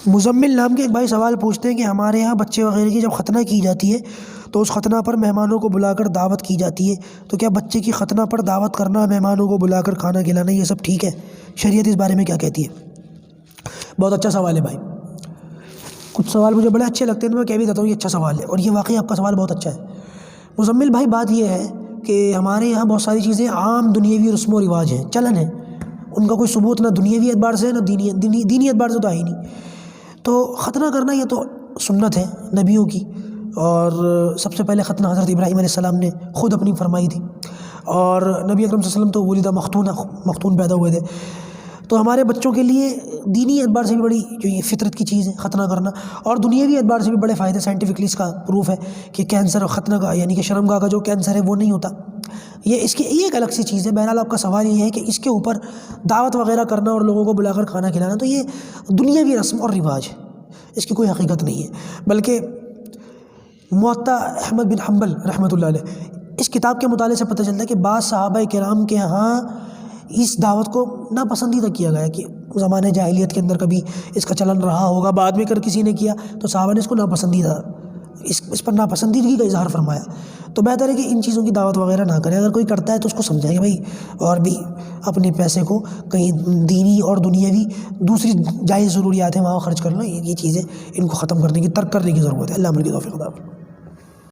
مزمل نام کے ایک بھائی سوال پوچھتے ہیں کہ ہمارے یہاں بچے وغیرہ کی جب ختنہ کی جاتی ہے تو اس ختنہ پر مہمانوں کو بلا کر دعوت کی جاتی ہے، تو کیا بچے کی ختنہ پر دعوت کرنا، مہمانوں کو بلا کر کھانا کھلانا، یہ سب ٹھیک ہے؟ شریعت اس بارے میں کیا کہتی ہے؟ بہت اچھا سوال ہے بھائی. کچھ سوال مجھے بڑے اچھے لگتے ہیں تو میں کہہ بھی دیتا ہوں یہ اچھا سوال ہے، اور یہ واقعی آپ کا سوال بہت اچھا ہے. مزمل بھائی، بات یہ ہے کہ ہمارے یہاں بہت ساری چیزیں عام دنیاوی رسم و رواج ہیں، چلن ہیں، ان کا کوئی ثبوت نہ دنیاوی اعتبار سے نہ دینی اعتبار سے تو ہے ہی نہیں. تو ختنہ کرنا یہ تو سنت ہے نبیوں کی، اور سب سے پہلے ختنہ حضرت ابراہیم علیہ السلام نے خود اپنی فرمائی تھی، اور نبی اکرم صلی اللہ علیہ وسلم تو ولدہ مختون پیدا ہوئے تھے. تو ہمارے بچوں کے لیے دینی اعتبار سے بھی بڑی جو یہ فطرت کی چیز ہے ختنہ کرنا، اور دنیاوی اعتبار سے بھی بڑے فائدے. سائنٹیفکلی اس کا پروف ہے کہ کینسر ختنہ کا یعنی کہ شرمگاہ کا جو کینسر ہے وہ نہیں ہوتا. یہ ایک الگ سی چیز ہے. بہرحال آپ کا سوال یہ ہے کہ اس کے اوپر دعوت وغیرہ کرنا اور لوگوں کو بلا کر کھانا کھلانا، تو یہ دنیاوی رسم اور رواج ہے، اس کی کوئی حقیقت نہیں ہے. بلکہ موطا احمد بن حنبل رحمۃ اللہ علیہ، اس کتاب کے مطالعے سے پتہ چلتا ہے کہ بعض صحابہ کرام کے ہاں اس دعوت کو ناپسندیدہ کیا گیا، کہ زمانہ جاہلیت کے اندر کبھی اس کا چلن رہا ہوگا، بعد میں کر کسی نے کیا تو صحابہ نے اس کو ناپسندیدہ اس پر ناپسندیدگی کا اظہار فرمایا. تو بہتر ہے کہ ان چیزوں کی دعوت وغیرہ نہ کریں. اگر کوئی کرتا ہے تو اس کو سمجھائیں کہ بھائی اور بھی اپنے پیسے کو کہیں دینی اور دنیاوی دوسری جائز ضروریات ہیں وہاں خرچ کر لو. یہ چیزیں ان کو ختم کرنے کی، ترک کرنے کی ضرورت ہے. اللہ عمل کی توفیق عطا فرمائے.